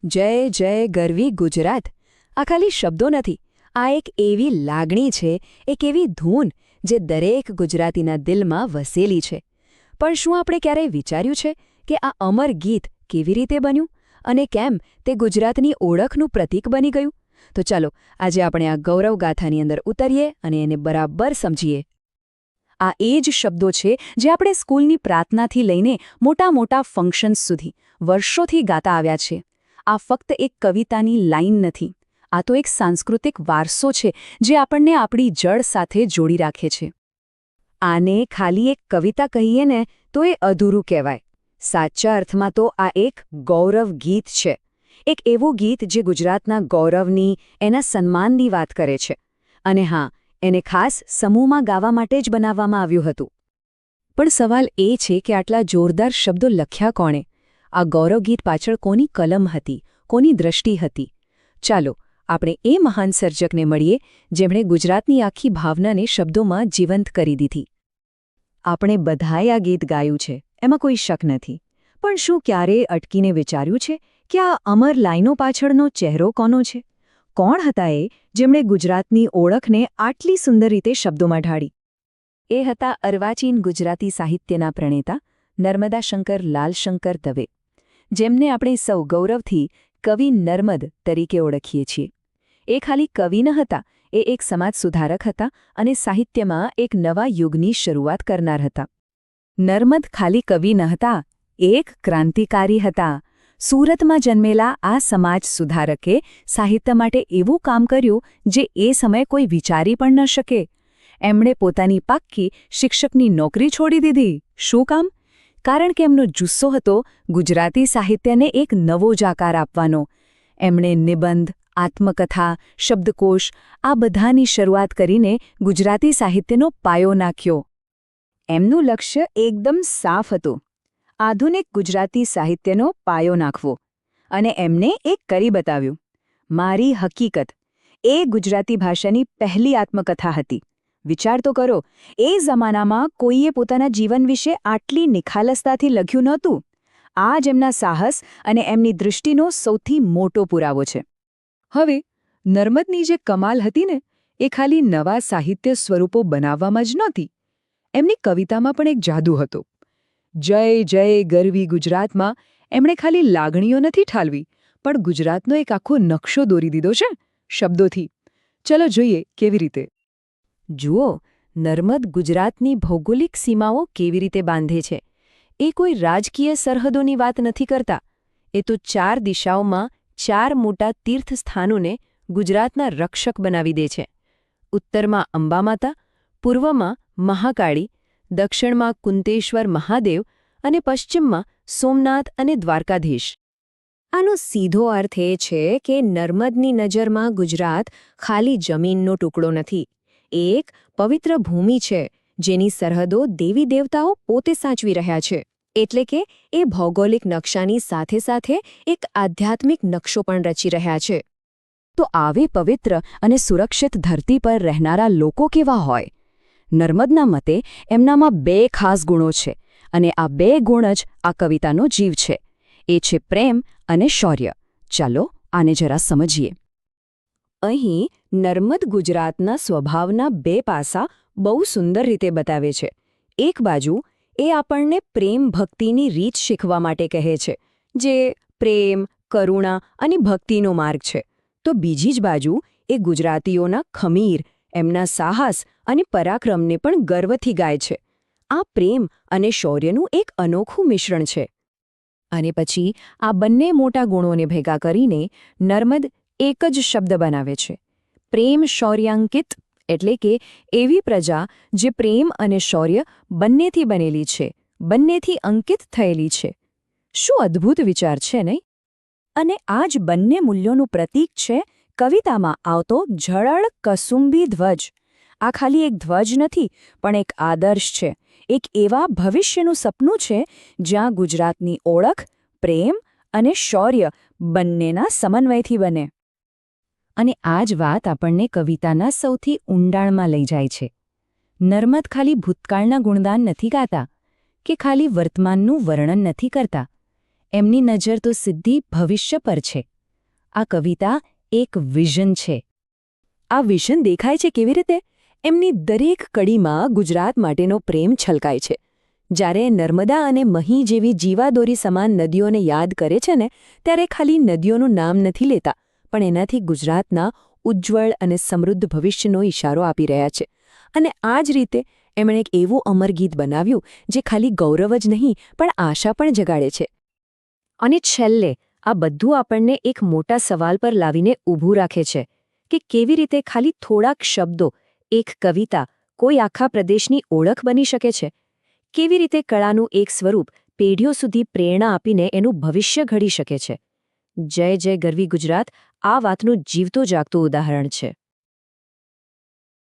જય જય ગરવી ગુજરાત આ ખાલી શબ્દો નથી, આ એક એવી લાગણી છે, એક એવી ધૂન જે દરેક ગુજરાતીના દિલમાં વસેલી છે. પણ શું આપણે ક્યારેય વિચાર્યું છે કે આ અમર ગીત કેવી રીતે બન્યું અને કેમ તે ગુજરાતની ઓળખનું પ્રતીક બની ગયું? તો ચાલો આજે આપણે આ ગૌરવગાથાની અંદર ઉતરીએ અને એને બરાબર સમજીએ. આ એ જ શબ્દો છે જે આપણે સ્કૂલની પ્રાર્થનાથી લઈને મોટા મોટા ફંક્શન્સ સુધી વર્ષોથી ગાતા આવ્યા છે. આ ફક્ત એક કવિતાની લાઈન નથી, આ તો એક સાંસ્કૃતિક વારસો છે જે આપણને આપણી જડ સાથે જોડી રાખે છે. આને ખાલી એક કવિતા કહીએ ને તો એ અધૂરું કહેવાય. સાચા અર્થમાં તો આ એક ગૌરવ ગીત છે, એક એવું ગીત જે ગુજરાતના ગૌરવની, એના સન્માનની વાત કરે છે. અને હા, એને ખાસ સમૂહમાં ગાવા માટે જ બનાવવામાં આવ્યું હતું. પણ સવાલ એ છે કે આટલા જોરદાર શબ્દો લખ્યા કોણે? આ ગૌરવ ગીત પાછળ કોની કલમ હતી, કોની દ્રષ્ટિ હતી? ચાલો આપણે એ મહાન સર્જકને મળીએ જેમણે ગુજરાતની આખી ભાવનાને શબ્દોમાં જીવંત કરી દીધી. આપણે બધાએ આ ગીત ગાયું છે, એમાં કોઈ શક નથી. પણ શું ક્યારેય અટકીને વિચાર્યું છે કે આ અમર લાઈનો પાછળનો ચહેરો કોનો છે? કોણ હતા એ જેમણે ગુજરાતની ઓળખને આટલી સુંદર રીતે શબ્દોમાં ઢાળી? એ હતા અર્વાચીન ગુજરાતી સાહિત્યના પ્રણેતા નર્મદાશંકર લાલશંકર દવે, જેમને આપણે સૌ ગૌરવથી કવિ નર્મદ તરીકે ઓળખીએ છીએ. એ ખાલી કવિ ન હતા, એ એક સમાજ સુધારક હતા અને સાહિત્યમાં એક નવા યુગની શરૂઆત કરનાર હતા. નર્મદ ખાલી કવિ ન હતા, એક ક્રાંતિકારી હતા. સુરતમાં જન્મેલા આ સમાજ સુધારકે સાહિત્ય માટે એવું કામ કર્યું જે એ સમયે કોઈ વિચારી પણ ન શકે. એમણે પોતાની પાક્કી શિક્ષકની નોકરી છોડી દીધી. શું કામ? કારણ કે એમનો જુસ્સો હતો ગુજરાતી સાહિત્યને એક નવો જાકાર આપવાનો. એમણે નિબંધ, આત્મકથા, શબ્દકોશ આ બધાની શરૂઆત કરીને ગુજરાતી સાહિત્યનો પાયો નાખ્યો. એમનું લક્ષ્ય એકદમ સાફ હતું, આધુનિક ગુજરાતી સાહિત્યનો પાયો નાખવો. અને એમને એક કરી બતાવ્યું. મારી હકીકત એ ગુજરાતી ભાષાની પહેલી આત્મકથા હતી. વિચાર તો કરો, એ જમાનામાં કોઈએ પોતાના જીવન વિશે આટલી નિખાલસતાથી લખ્યું નહોતું. આ જ એમના સાહસ અને એમની દૃષ્ટિનો સૌથી મોટો પુરાવો છે. હવે નર્મદની જે કમાલ હતી ને, એ ખાલી નવા સાહિત્ય સ્વરૂપો બનાવવામાં જ નહોતી. એમની કવિતામાં પણ એક જાદુ હતો. જય જય ગરવી ગુજરાતમાં એમણે ખાલી લાગણીઓ નથી ઠાલવી, પણ ગુજરાતનો એક આખો નકશો દોરી દીધો છે શબ્દોથી. ચલો જોઈએ કેવી રીતે. જુઓ, નર્મદ ગુજરાતની ભૌગોલિક સીમાઓ કેવી રીતે બાંધે છે. એ કોઈ રાજકીય સરહદોની વાત નથી કરતા. એ તો 4 દિશાઓમાં 4 મોટા તીર્થસ્થાનોને ગુજરાતના રક્ષક બનાવી દે છે. ઉત્તરમાં અંબામાતા, પૂર્વમાં મહાકાળી, દક્ષિણમાં કુંતેશ્વર મહાદેવ અને પશ્ચિમમાં સોમનાથ અને દ્વારકાધીશ. આનો સીધો અર્થ એ છે કે નર્મદની નજરમાં ગુજરાત ખાલી જમીનનો ટુકડો નથી. એક પવિત્ર ભૂમિ છે જેની સરહદો દેવી દેવતાઓ પોતે સાચવી રહ્યા છે. એટલે કે એ ભૌગોલિક નકશાની સાથે સાથે એક આધ્યાત્મિક નકશો પણ રચી રહ્યા છે. તો આવી પવિત્ર અને સુરક્ષિત ધરતી પર રહેનારા લોકો કેવા હોય? નર્મદના મતે એમનામાં 2 ખાસ ગુણો છે અને આ 2 ગુણ જ આ કવિતાનો જીવ છે. એ છે પ્રેમ અને શૌર્ય. ચાલો આને જરા સમજીએ. અહીં નર્મદ ગુજરાતના સ્વભાવના 2 પાસા બહુ સુંદર રીતે બતાવે છે. એક બાજુ એ આપણને પ્રેમ ભક્તિની રીત શીખવા માટે કહે છે, જે પ્રેમ, કરુણા અને ભક્તિનો માર્ગ છે. તો બીજી જ બાજુ એ ગુજરાતીઓના ખમીર, એમના સાહસ અને પરાક્રમને પણ ગર્વથી ગાય છે. આ પ્રેમ અને શૌર્યનું એક અનોખું મિશ્રણ છે. અને પછી આ બંને મોટા ગુણોને ભેગા કરીને નર્મદ એક જ શબ્દ બનાવે છે, પ્રેમ શૌર્યાંકિત. એટલે કે એવી પ્રજા જે પ્રેમ અને શૌર્ય બંનેથી બનેલી છે, બંનેથી અંકિત થયેલી છે. શું અદ્ભુત વિચાર છે નહીં? અને આ જ બંને મૂલ્યોનું પ્રતીક છે કવિતામાં આવતો ઝળળ કસુંબી ધ્વજ. આ ખાલી એક ધ્વજ નથી, પણ એક આદર્શ છે, એક એવા ભવિષ્યનું સપનું છે જ્યાં ગુજરાતની ઓળખ પ્રેમ અને શૌર્ય બંનેના સમન્વયથી બને. અને આ જ વાત આપણને કવિતાના સૌથી ઊંડાણમાં લઈ જાય છે. નર્મદ ખાલી ભૂતકાળના ગુણગાન નથી ગાતા કે ખાલી વર્તમાનનું વર્ણન નથી કરતા. એમની નજર તો સીધી ભવિષ્ય પર છે. આ કવિતા એક વિઝન છે. આ વિઝન દેખાય છે કેવી રીતે? એમની દરેક કડીમાં ગુજરાત માટેનો પ્રેમ છલકાય છે. જ્યારે નર્મદા અને મહી જેવી જીવાદોરી સમાન નદીઓને યાદ કરે છે ને, ત્યારે ખાલી નદીઓનું નામ નથી લેતા, પણ એનાથી ગુજરાતના ઉજ્જવળ અને સમૃદ્ધ ભવિષ્યનો ઇશારો આપી રહ્યા છે. અને આ જ રીતે એમણે એક એવું અમર ગીત બનાવ્યું જે ખાલી ગૌરવ જ નહીં પણ આશા પણ જગાડે છે. અને છેલ્લે આ બધું આપણને એક મોટા સવાલ પર લાવીને ઊભું રાખે છે કે કેવી રીતે ખાલી થોડાક શબ્દો, એક કવિતા કોઈ આખા પ્રદેશની ઓળખ બની શકે છે. કેવી રીતે કળાનું એક સ્વરૂપ પેઢીઓ સુધી પ્રેરણા આપીને એનું ભવિષ્ય ઘડી શકે છે. જય જય ગરવી ગુજરાત આ વાતનું જીવતું જાગતું ઉદાહરણ છે.